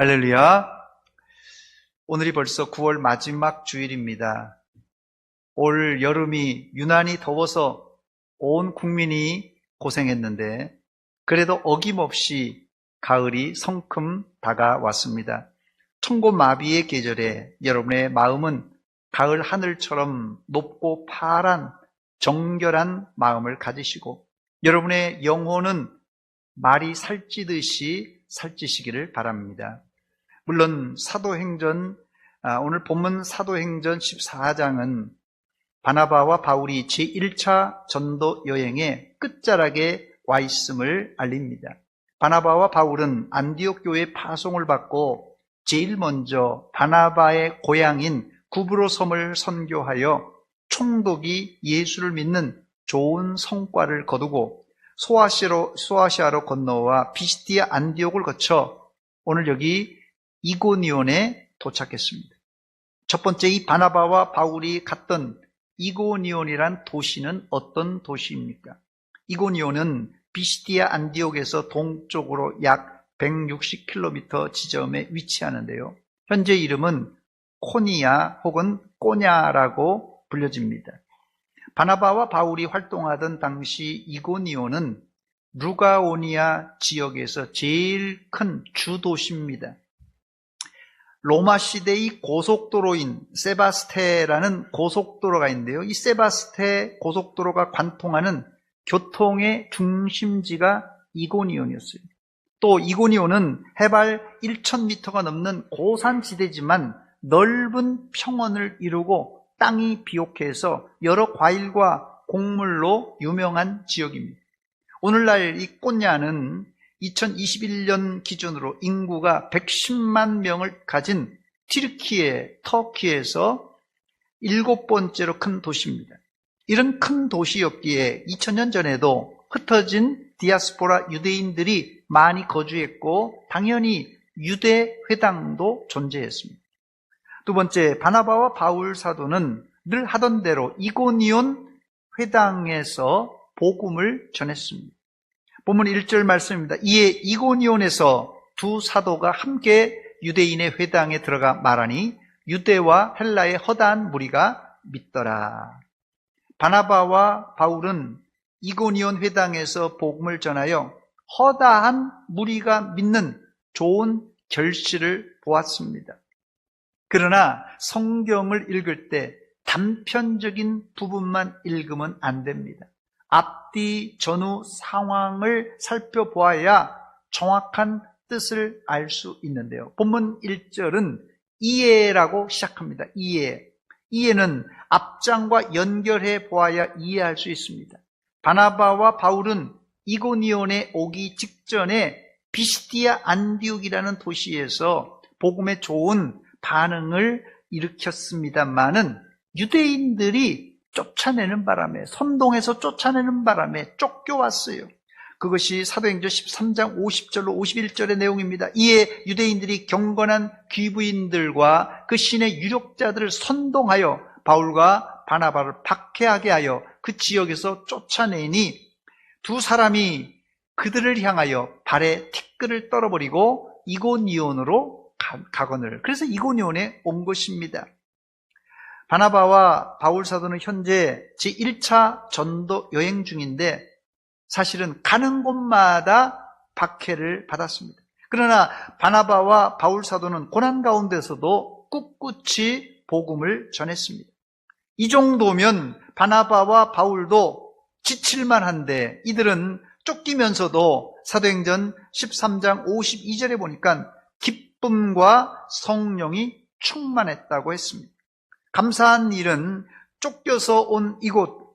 할렐루야. 오늘이 벌써 9월 마지막 주일입니다. 올 여름이 유난히 더워서 온 국민이 고생했는데 그래도 어김없이 가을이 성큼 다가왔습니다. 천고마비의 계절에 여러분의 마음은 가을 하늘처럼 높고 파란 정결한 마음을 가지시고 여러분의 영혼은 말이 살찌듯이 살찌시기를 바랍니다. 물론 오늘 본문 사도행전 14장은 바나바와 바울이 제1차 전도 여행의 끝자락에 와 있음을 알립니다. 바나바와 바울은 안디옥 교회의 파송을 받고 제일 먼저 바나바의 고향인 구브로 섬을 선교하여 총독이 예수를 믿는 좋은 성과를 거두고 소아시아로 건너와 비시디아 안디옥을 거쳐 오늘 여기 이고니온에 도착했습니다. 첫 번째 이 바나바와 바울이 갔던 이고니온이란 도시는 어떤 도시입니까? 이고니온은 비시디아 안디옥에서 동쪽으로 약 160km 지점에 위치하는데요. 현재 이름은 코니아 혹은 꼬냐라고 불려집니다. 바나바와 바울이 활동하던 당시 이고니온은 루가오니아 지역에서 제일 큰 주도시입니다. 로마 시대의 고속도로인 세바스테라는 고속도로가 있는데요. 이 세바스테 고속도로가 관통하는 교통의 중심지가 이고니온이었어요. 또 이고니온은 해발 1000m가 넘는 고산지대지만 넓은 평원을 이루고 땅이 비옥해서 여러 과일과 곡물로 유명한 지역입니다. 오늘날 이 꼬냐는 2021년 기준으로 인구가 110만 명을 가진 터키에서 7번째로 큰 도시입니다. 이런 큰 도시였기에 2000년 전에도 흩어진 디아스포라 유대인들이 많이 거주했고 당연히 유대 회당도 존재했습니다. 두 번째, 바나바와 바울 사도는 늘 하던 대로 이고니온 회당에서 복음을 전했습니다. 본문 1절 말씀입니다. 이에 이고니온에서 두 사도가 함께 유대인의 회당에 들어가 말하니 유대와 헬라의 허다한 무리가 믿더라. 바나바와 바울은 이고니온 회당에서 복음을 전하여 허다한 무리가 믿는 좋은 결실을 보았습니다. 그러나 성경을 읽을 때 단편적인 부분만 읽으면 안 됩니다. 앞뒤 전후 상황을 살펴보아야 정확한 뜻을 알 수 있는데요. 본문 1절은 이해라고 시작합니다. 이해는 앞장과 연결해 보아야 이해할 수 있습니다. 바나바와 바울은 이고니온에 오기 직전에 비시디아 안디옥이라는 도시에서 복음에 좋은 반응을 일으켰습니다만은 유대인들이 쫓아내는 바람에, 선동해서 쫓아내는 바람에 쫓겨왔어요. 그것이 사도행전 13장 50절로 51절의 내용입니다. 이에 유대인들이 경건한 귀부인들과 그 신의 유력자들을 선동하여 바울과 바나바를 박해하게 하여 그 지역에서 쫓아내니 두 사람이 그들을 향하여 발에 티끌을 떨어버리고 이고니온으로 가거늘. 그래서 이고니온에 온 것입니다. 바나바와 바울 사도는 현재 제1차 전도 여행 중인데 사실은 가는 곳마다 박해를 받았습니다. 그러나 바나바와 바울 사도는 고난 가운데서도 꿋꿋이 복음을 전했습니다. 이 정도면 바나바와 바울도 지칠만 한데 이들은 쫓기면서도 사도행전 13장 52절에 보니까 기쁨과 성령이 충만했다고 했습니다. 감사한 일은 쫓겨서 온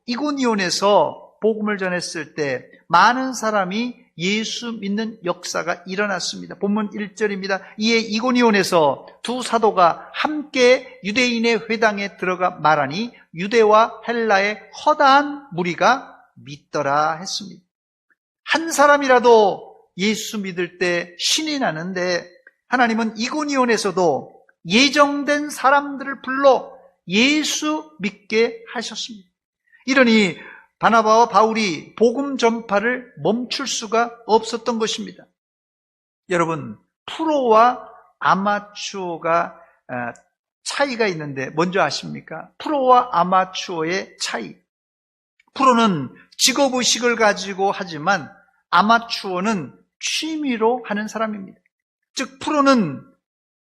이고니온에서 복음을 전했을 때 많은 사람이 예수 믿는 역사가 일어났습니다. 본문 1절입니다. 이에 이고니온에서 두 사도가 함께 유대인의 회당에 들어가 말하니 유대와 헬라의 허다한 무리가 믿더라 했습니다. 한 사람이라도 예수 믿을 때 신이 나는데 하나님은 이고니온에서도 예정된 사람들을 불러 예수 믿게 하셨습니다. 이러니 바나바와 바울이 복음 전파를 멈출 수가 없었던 것입니다. 여러분, 프로와 아마추어가 차이가 있는데 뭔지 아십니까? 프로와 아마추어의 차이. 프로는 직업의식을 가지고 하지만 아마추어는 취미로 하는 사람입니다. 즉 프로는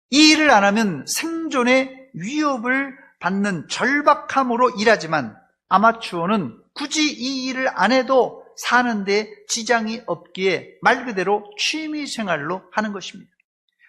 이 일을 안 하면 생존의 위협을 받는 절박함으로 일하지만 아마추어는 굳이 이 일을 안 해도 사는데 지장이 없기에 말 그대로 취미 생활로 하는 것입니다.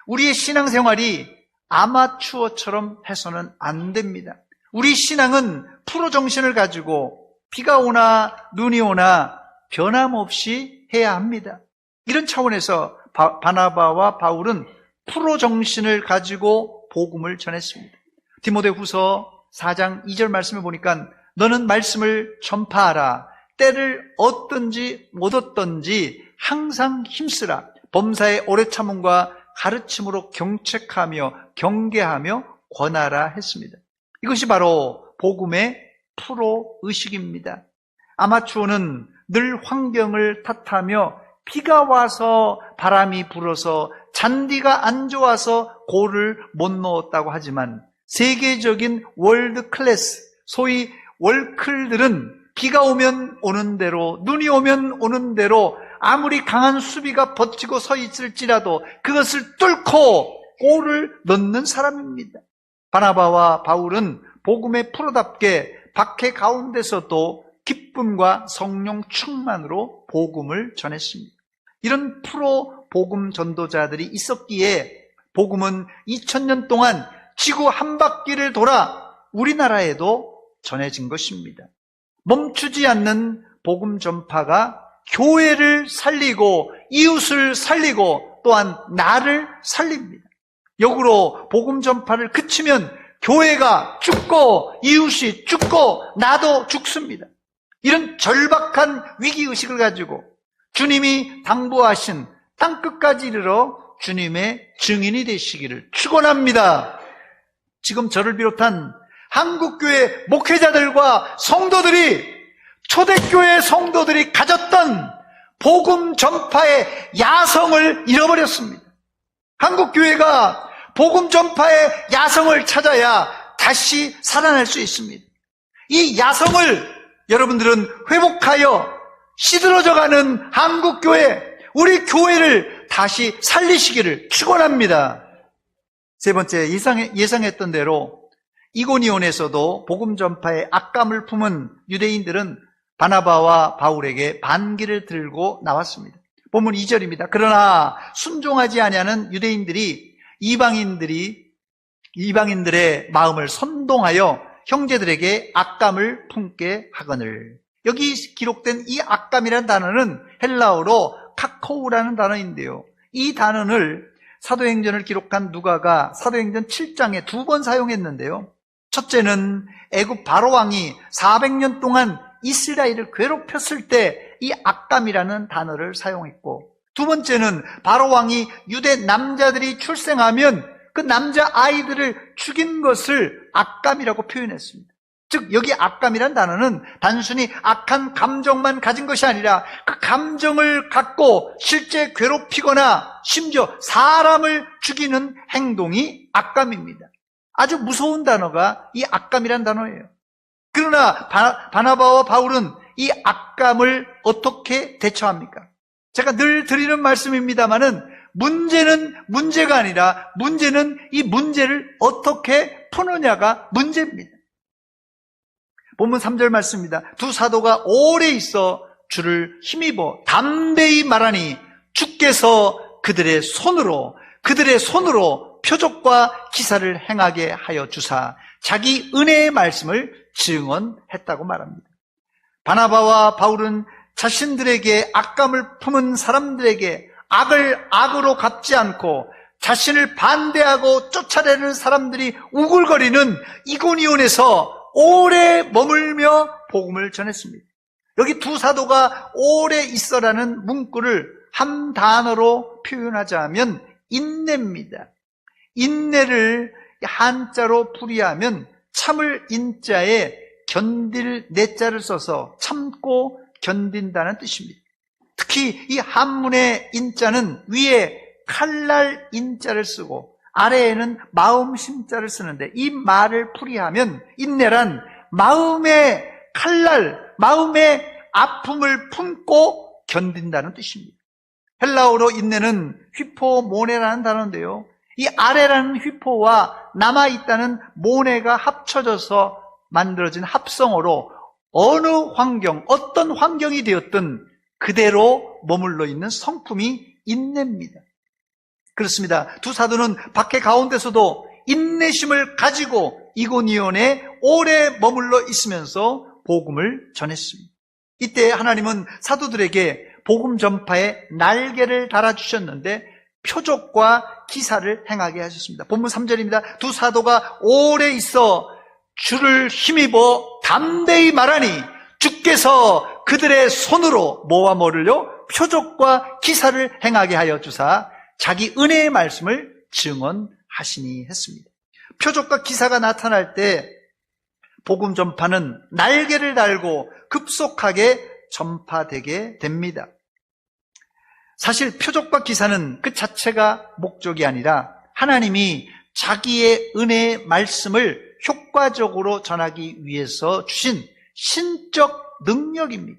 우리의 신앙생활이 아마추어처럼 해서는 안 됩니다. 우리 신앙은 프로 정신을 가지고 비가 오나 눈이 오나 변함없이 해야 합니다. 이런 차원에서 바나바와 바울은 프로 정신을 가지고 복음을 전했습니다. 디모데후서 4장 2절 말씀을 보니까 너는 말씀을 전파하라. 때를 얻든지 못 얻든지 항상 힘쓰라. 범사의 오래 참음과 가르침으로 경책하며 경계하며 권하라 했습니다. 이것이 바로 복음의 프로 의식입니다. 아마추어는 늘 환경을 탓하며 비가 와서 바람이 불어서 잔디가 안 좋아서 골을 못 넣었다고 하지만 세계적인 월드 클래스, 소위 월클들은 비가 오면 오는 대로, 눈이 오면 오는 대로 아무리 강한 수비가 버티고 서 있을지라도 그것을 뚫고 골을 넣는 사람입니다. 바나바와 바울은 복음의 프로답게 박해 가운데서도 기쁨과 성령 충만으로 복음을 전했습니다. 이런 프로 복음 전도자들이 있었기에 복음은 2000년 동안 지구 한 바퀴를 돌아 우리나라에도 전해진 것입니다. 멈추지 않는 복음 전파가 교회를 살리고 이웃을 살리고 또한 나를 살립니다. 역으로 복음 전파를 그치면 교회가 죽고 이웃이 죽고 나도 죽습니다. 이런 절박한 위기의식을 가지고 주님이 당부하신 땅끝까지 이르러 주님의 증인이 되시기를 축원합니다. 지금 저를 비롯한 한국교회 목회자들과 성도들이 초대교회 성도들이 가졌던 복음 전파의 야성을 잃어버렸습니다. 한국교회가 복음 전파의 야성을 찾아야 다시 살아날 수 있습니다. 이 야성을 여러분들은 회복하여 시들어져가는 한국교회, 우리 교회를 다시 살리시기를 축원합니다. 세 번째, 예상했던 대로 이고니온에서도 복음 전파의 악감을 품은 유대인들은 바나바와 바울에게 반기를 들고 나왔습니다. 본문 2절입니다. 그러나 순종하지 아니하는 유대인들이 이방인들의 마음을 선동하여 형제들에게 악감을 품게 하거늘. 여기 기록된 이 악감이라는 단어는 헬라어로 카코우라는 단어인데요. 이 단어를 사도행전을 기록한 누가가 사도행전 7장에 2번 사용했는데요. 첫째는 애굽 바로왕이 400년 동안 이스라엘을 괴롭혔을 때 이 악감이라는 단어를 사용했고, 두 번째는 바로왕이 유대 남자들이 출생하면 그 남자 아이들을 죽인 것을 악감이라고 표현했습니다. 즉 여기 악감이란 단어는 단순히 악한 감정만 가진 것이 아니라 그 감정을 갖고 실제 괴롭히거나 심지어 사람을 죽이는 행동이 악감입니다. 아주 무서운 단어가 이 악감이란 단어예요. 그러나 바나바와 바울은 이 악감을 어떻게 대처합니까? 제가 늘 드리는 말씀입니다만은 문제는 문제가 아니라 문제는 이 문제를 어떻게 푸느냐가 문제입니다. 본문 3절 말씀입니다. 두 사도가 오래 있어 주를 힘입어 담대히 말하니 주께서 그들의 손으로 표적과 기사를 행하게 하여 주사 자기 은혜의 말씀을 증언했다고 말합니다. 바나바와 바울은 자신들에게 악감을 품은 사람들에게 악을 악으로 갚지 않고 자신을 반대하고 쫓아내는 사람들이 우글거리는 이고니온에서 오래 머물며 복음을 전했습니다. 여기 두 사도가 오래 있어라는 문구를 한 단어로 표현하자면 인내입니다. 인내를 한자로 풀이하면 참을 인자에 견딜 내자를 써서 참고 견딘다는 뜻입니다. 특히 이 한문의 인자는 위에 칼날 인자를 쓰고 아래에는 마음 심자를 쓰는데 이 말을 풀이하면 인내란 마음의 칼날, 마음의 아픔을 품고 견딘다는 뜻입니다. 헬라어로 인내는 휘포모네라는 단어인데요. 이 아래라는 휘포와 남아있다는 모네가 합쳐져서 만들어진 합성어로 어느 환경, 어떤 환경이 되었든 그대로 머물러 있는 성품이 인내입니다. 그렇습니다. 두 사도는 박해 가운데서도 인내심을 가지고 이고니온에 오래 머물러 있으면서 복음을 전했습니다. 이때 하나님은 사도들에게 복음 전파에 날개를 달아주셨는데 표적과 기사를 행하게 하셨습니다. 본문 3절입니다. 두 사도가 오래 있어 주를 힘입어 담대히 말하니 주께서 그들의 손으로 뭐와 뭐를요? 표적과 기사를 행하게 하여 주사 자기 은혜의 말씀을 증언하시니 했습니다. 표적과 기사가 나타날 때 복음 전파는 날개를 달고 급속하게 전파되게 됩니다. 사실 표적과 기사는 그 자체가 목적이 아니라 하나님이 자기의 은혜의 말씀을 효과적으로 전하기 위해서 주신 신적 능력입니다.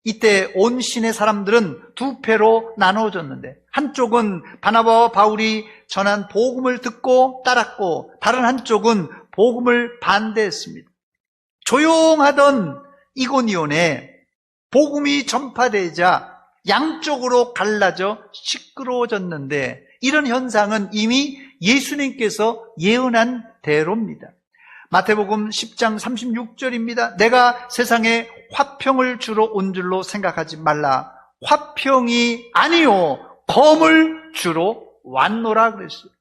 이때 온 신의 사람들은 두 패로 나누어졌는데 한쪽은 바나바와 바울이 전한 복음을 듣고 따랐고 다른 한쪽은 복음을 반대했습니다. 조용하던 이고니온에 복음이 전파되자 양쪽으로 갈라져 시끄러워졌는데 이런 현상은 이미 예수님께서 예언한 대로입니다. 마태복음 10장 36절입니다. 내가 세상에 화평을 주러 온 줄로 생각하지 말라. 화평이 아니요 검을 주러 왔노라 그랬어요.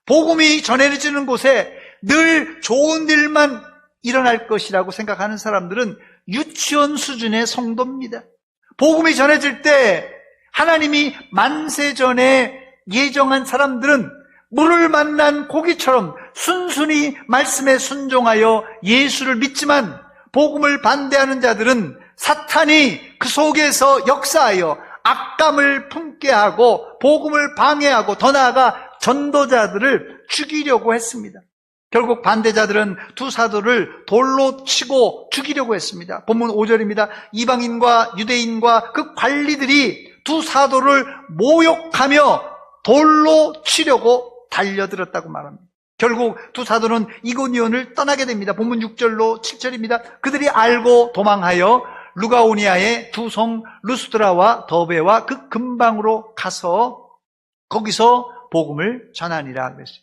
복음이 전해지는 곳에 늘 좋은 일만 일어날 것이라고 생각하는 사람들은 유치원 수준의 성도입니다. 복음이 전해질 때 하나님이 만세전에 예정한 사람들은 물을 만난 고기처럼 순순히 말씀에 순종하여 예수를 믿지만 복음을 반대하는 자들은 사탄이 그 속에서 역사하여 악감을 품게 하고 복음을 방해하고 더 나아가 전도자들을 죽이려고 했습니다. 결국 반대자들은 두 사도를 돌로 치고 죽이려고 했습니다. 본문 5절입니다. 이방인과 유대인과 그 관리들이 두 사도를 모욕하며 돌로 치려고 달려들었다고 말합니다. 결국 두 사도는 이고니온을 떠나게 됩니다. 본문 6절로 7절입니다. 그들이 알고 도망하여 루가오니아의 두 성 루스드라와 더베와 그 근방으로 가서 거기서 복음을 전하니라 그랬어요.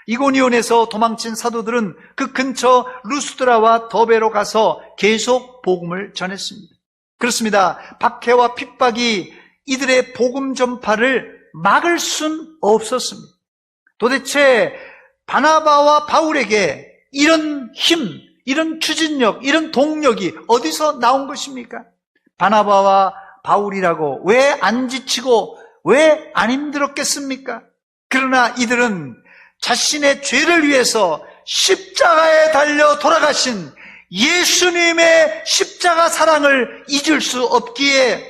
이고니온에서 도망친 사도들은 그 근처 루스드라와 더베로 가서 계속 복음을 전했습니다. 그렇습니다. 박해와 핍박이 이들의 복음 전파를 막을 순 없었습니다. 도대체 바나바와 바울에게 이런 힘, 이런 추진력, 이런 동력이 어디서 나온 것입니까? 바나바와 바울이라고 왜 안 지치고 왜 안 힘들었겠습니까? 그러나 이들은 자신의 죄를 위해서 십자가에 달려 돌아가신 예수님의 십자가 사랑을 잊을 수 없기에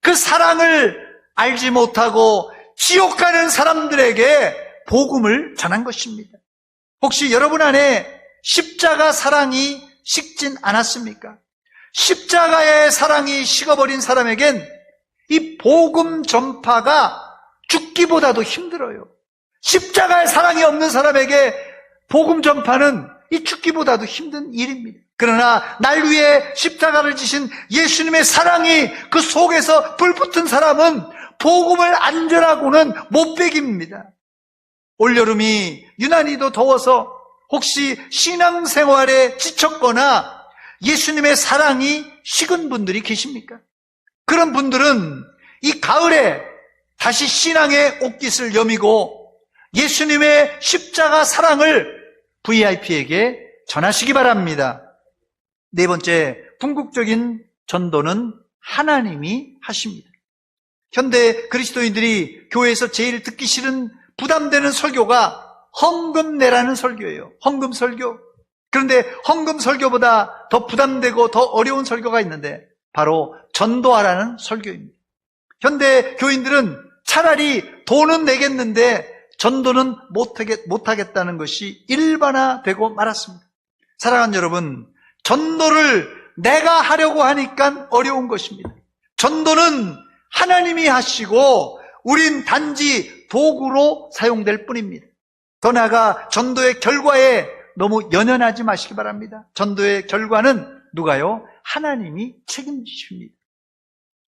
그 사랑을 알지 못하고 지옥 가는 사람들에게 복음을 전한 것입니다. 혹시 여러분 안에 십자가 사랑이 식진 않았습니까? 십자가의 사랑이 식어버린 사람에겐 이 복음 전파가 죽기보다도 힘들어요. 십자가의 사랑이 없는 사람에게 복음 전파는 이 죽기보다도 힘든 일입니다. 그러나 날 위해 십자가를 지신 예수님의 사랑이 그 속에서 불붙은 사람은 복음을 안전하고는 못 배깁니다. 올여름이 유난히도 더워서 혹시 신앙생활에 지쳤거나 예수님의 사랑이 식은 분들이 계십니까? 그런 분들은 이 가을에 다시 신앙의 옷깃을 여미고 예수님의 십자가 사랑을 VIP에게 전하시기 바랍니다. 네 번째, 궁극적인 전도는 하나님이 하십니다. 현대 그리스도인들이 교회에서 제일 듣기 싫은 부담되는 설교가 헌금 내라는 설교예요. 헌금 설교. 그런데 헌금 설교보다 더 부담되고 더 어려운 설교가 있는데 바로 전도하라는 설교입니다. 현대 교인들은 차라리 돈은 내겠는데 전도는 못하겠다는 것이 일반화되고 말았습니다. 사랑하는 여러분, 전도를 내가 하려고 하니까 어려운 것입니다. 전도는 하나님이 하시고 우린 단지 도구로 사용될 뿐입니다. 더 나아가 전도의 결과에 너무 연연하지 마시기 바랍니다. 전도의 결과는 누가요? 하나님이 책임지십니다.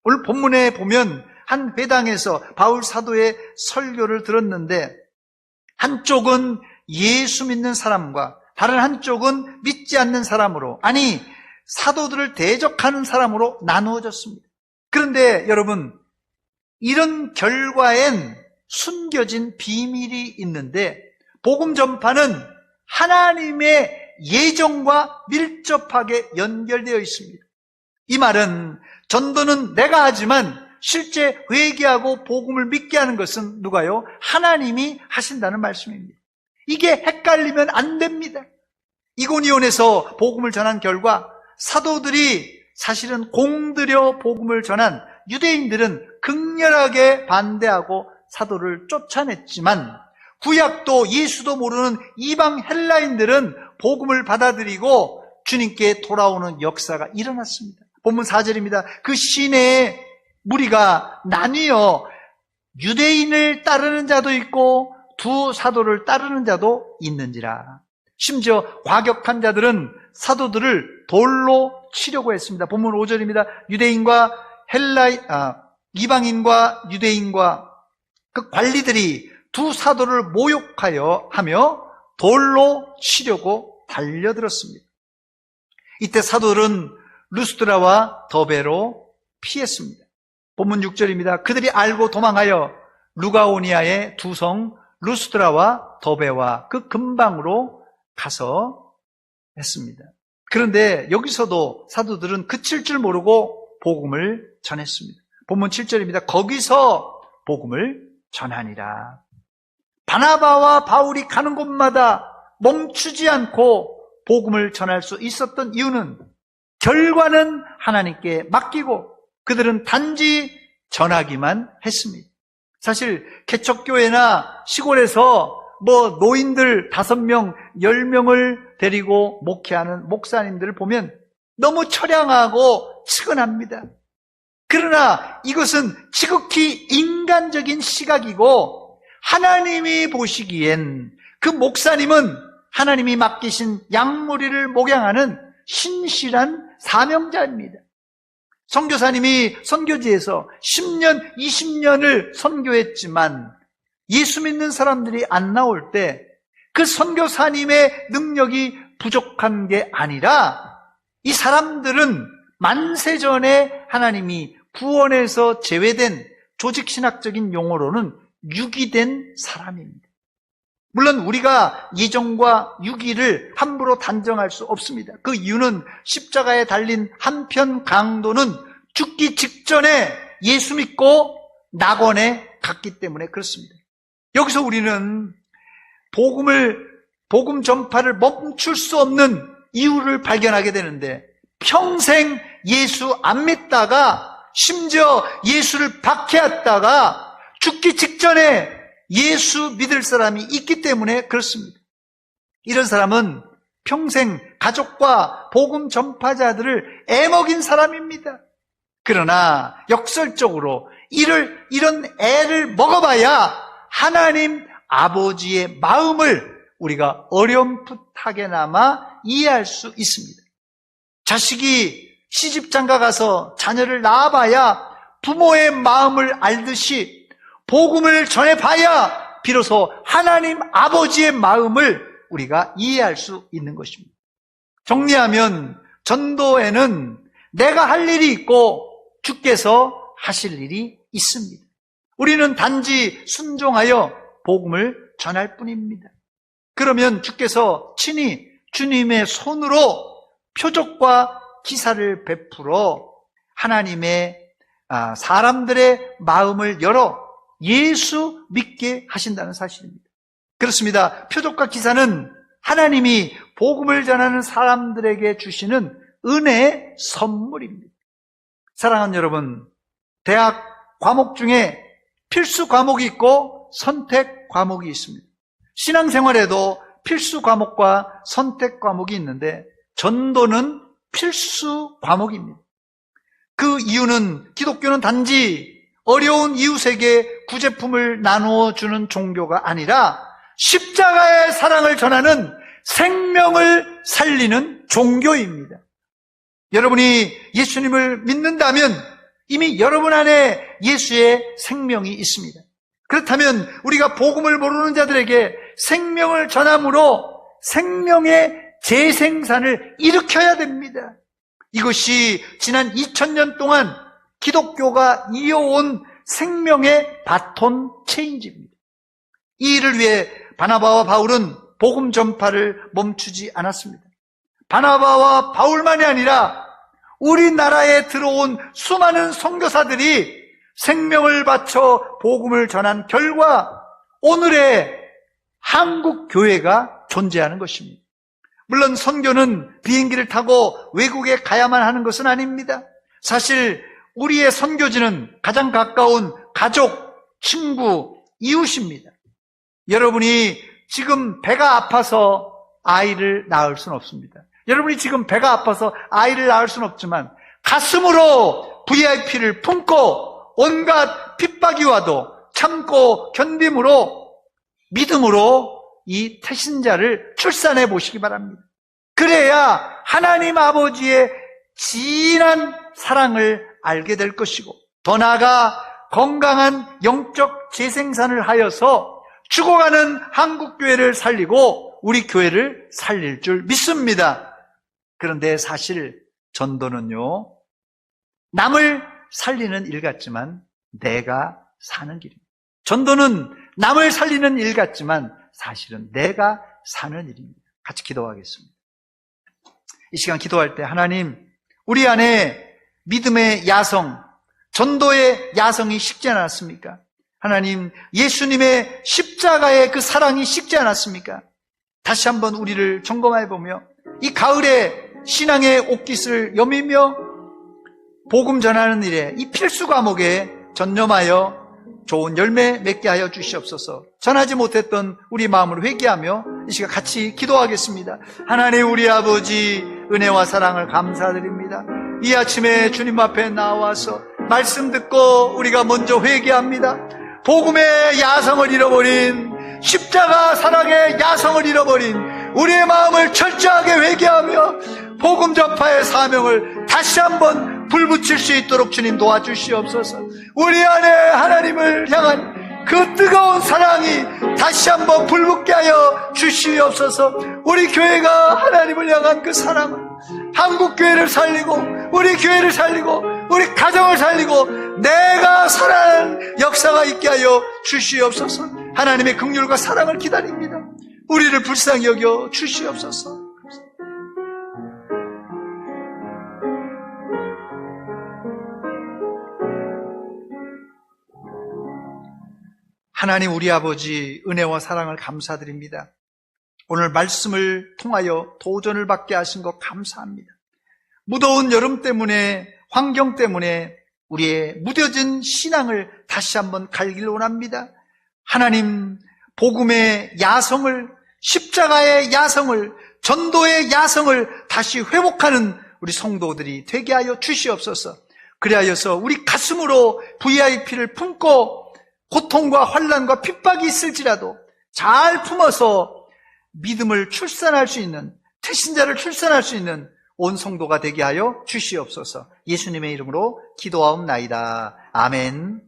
오늘 본문에 보면 한 회당에서 바울 사도의 설교를 들었는데 한쪽은 예수 믿는 사람과 다른 한쪽은 믿지 않는 사람으로, 아니 사도들을 대적하는 사람으로 나누어졌습니다. 그런데 여러분, 이런 결과엔 숨겨진 비밀이 있는데 복음 전파는 하나님의 예정과 밀접하게 연결되어 있습니다. 이 말은 전도는 내가 하지만 실제 회개하고 복음을 믿게 하는 것은 누가요? 하나님이 하신다는 말씀입니다. 이게 헷갈리면 안 됩니다. 이고니온에서 복음을 전한 결과 사도들이 사실은 공들여 복음을 전한 유대인들은 극렬하게 반대하고 사도를 쫓아냈지만 구약도 예수도 모르는 이방 헬라인들은 복음을 받아들이고 주님께 돌아오는 역사가 일어났습니다. 본문 4절입니다. 그 시내에 무리가 나뉘어 유대인을 따르는 자도 있고 두 사도를 따르는 자도 있는지라. 심지어 과격한 자들은 사도들을 돌로 치려고 했습니다. 본문 5절입니다. 이방인과 유대인과 그 관리들이 두 사도를 모욕하여 하며 돌로 치려고 달려들었습니다. 이때 사도들은 루스드라와 더베로 피했습니다. 본문 6절입니다. 그들이 알고 도망하여 루가오니아의 두 성 루스드라와 더베와 그 근방으로 가서 했습니다. 그런데 여기서도 사도들은 그칠 줄 모르고 복음을 전했습니다. 본문 7절입니다. 거기서 복음을 전하니라. 바나바와 바울이 가는 곳마다 멈추지 않고 복음을 전할 수 있었던 이유는 결과는 하나님께 맡기고 그들은 단지 전하기만 했습니다. 사실 개척교회나 시골에서 노인들 5명, 10명을 데리고 목회하는 목사님들을 보면 너무 처량하고 측은합니다. 그러나 이것은 지극히 인간적인 시각이고 하나님이 보시기엔 그 목사님은 하나님이 맡기신 양무리를 목양하는 신실한 사명자입니다. 선교사님이 선교지에서 10년, 20년을 선교했지만 예수 믿는 사람들이 안 나올 때 그 선교사님의 능력이 부족한 게 아니라 이 사람들은 만세전에 하나님이 구원에서 제외된 조직신학적인 용어로는 유기된 사람입니다. 물론 우리가 예정과 유기를 함부로 단정할 수 없습니다. 그 이유는 십자가에 달린 한편 강도는 죽기 직전에 예수 믿고 낙원에 갔기 때문에 그렇습니다. 여기서 우리는 복음 전파를 멈출 수 없는 이유를 발견하게 되는데 평생 예수 안 믿다가 심지어 예수를 박해했다가 죽기 직전에 예수 믿을 사람이 있기 때문에 그렇습니다. 이런 사람은 평생 가족과 복음 전파자들을 애먹인 사람입니다. 그러나 역설적으로 이런 애를 먹어봐야 하나님 아버지의 마음을 우리가 어렴풋하게나마 이해할 수 있습니다. 자식이 시집장가 가서 자녀를 낳아봐야 부모의 마음을 알듯이 복음을 전해봐야 비로소 하나님 아버지의 마음을 우리가 이해할 수 있는 것입니다. 정리하면 전도에는 내가 할 일이 있고 주께서 하실 일이 있습니다. 우리는 단지 순종하여 복음을 전할 뿐입니다. 그러면 주께서 친히 주님의 손으로 표적과 기사를 베풀어 하나님의 사람들의 마음을 열어 예수 믿게 하신다는 사실입니다. 그렇습니다. 표적과 기사는 하나님이 복음을 전하는 사람들에게 주시는 은혜의 선물입니다. 사랑하는 여러분, 대학 과목 중에 필수 과목이 있고 선택 과목이 있습니다. 신앙생활에도 필수 과목과 선택 과목이 있는데 전도는 필수 과목입니다. 그 이유는 기독교는 단지 어려운 이웃에게 구제품을 나누어 주는 종교가 아니라 십자가의 사랑을 전하는 생명을 살리는 종교입니다. 여러분이 예수님을 믿는다면 이미 여러분 안에 예수의 생명이 있습니다. 그렇다면 우리가 복음을 모르는 자들에게 생명을 전함으로 생명의 재생산을 일으켜야 됩니다. 이것이 지난 2000년 동안 기독교가 이어온 생명의 바톤 체인지입니다. 이 일을 위해 바나바와 바울은 복음 전파를 멈추지 않았습니다. 바나바와 바울만이 아니라 우리나라에 들어온 수많은 선교사들이 생명을 바쳐 복음을 전한 결과 오늘의 한국 교회가 존재하는 것입니다. 물론 선교는 비행기를 타고 외국에 가야만 하는 것은 아닙니다. 사실 우리의 선교지는 가장 가까운 가족, 친구, 이웃입니다. 여러분이 지금 배가 아파서 아이를 낳을 수는 없습니다. 여러분이 지금 배가 아파서 아이를 낳을 수는 없지만 가슴으로 VIP를 품고 온갖 핍박이 와도 참고 견딤으로 믿음으로 이 태신자를 출산해 보시기 바랍니다. 그래야 하나님 아버지의 진한 사랑을 알게 될 것이고 더 나아가 건강한 영적 재생산을 하여서 죽어가는 한국교회를 살리고 우리 교회를 살릴 줄 믿습니다. 그런데 사실 전도는요, 남을 살리는 일 같지만 내가 사는 길입니다. 전도는 남을 살리는 일 같지만 사실은 내가 사는 일입니다. 같이 기도하겠습니다. 이 시간 기도할 때 하나님, 우리 안에 믿음의 야성, 전도의 야성이 식지 않았습니까? 하나님, 예수님의 십자가의 그 사랑이 식지 않았습니까? 다시 한번 우리를 점검해보며 이 가을에 신앙의 옷깃을 여미며 복음 전하는 일에 이 필수 과목에 전념하여 좋은 열매 맺게 하여 주시옵소서. 전하지 못했던 우리 마음을 회개하며 이 시간 같이 기도하겠습니다. 하나님, 우리 아버지 은혜와 사랑을 감사드립니다. 이 아침에 주님 앞에 나와서 말씀 듣고 우리가 먼저 회개합니다. 복음의 야성을 잃어버린, 십자가 사랑의 야성을 잃어버린 우리의 마음을 철저하게 회개하며 복음 전파의 사명을 다시 한번 불붙일 수 있도록 주님 도와주시옵소서. 우리 안에 하나님을 향한 그 뜨거운 사랑이 다시 한번 불붙게 하여 주시옵소서. 우리 교회가 하나님을 향한 그 사랑을, 한국교회를 살리고 우리 교회를 살리고 우리 가정을 살리고 내가 살아가는 역사가 있게 하여 주시옵소서. 하나님의 긍휼과 사랑을 기다립니다. 우리를 불쌍히 여겨 주시옵소서. 하나님, 우리 아버지 은혜와 사랑을 감사드립니다. 오늘 말씀을 통하여 도전을 받게 하신 것 감사합니다. 무더운 여름 때문에, 환경 때문에 우리의 무뎌진 신앙을 다시 한번 갈기를 원합니다. 하나님, 복음의 야성을, 십자가의 야성을, 전도의 야성을 다시 회복하는 우리 성도들이 되게 하여 주시옵소서. 그리하여서 우리 가슴으로 VIP를 품고 고통과 환난과 핍박이 있을지라도 잘 품어서 믿음을 출산할 수 있는, 태신자를 출산할 수 있는 온 성도가 되게 하여 주시옵소서. 예수님의 이름으로 기도하옵나이다. 아멘.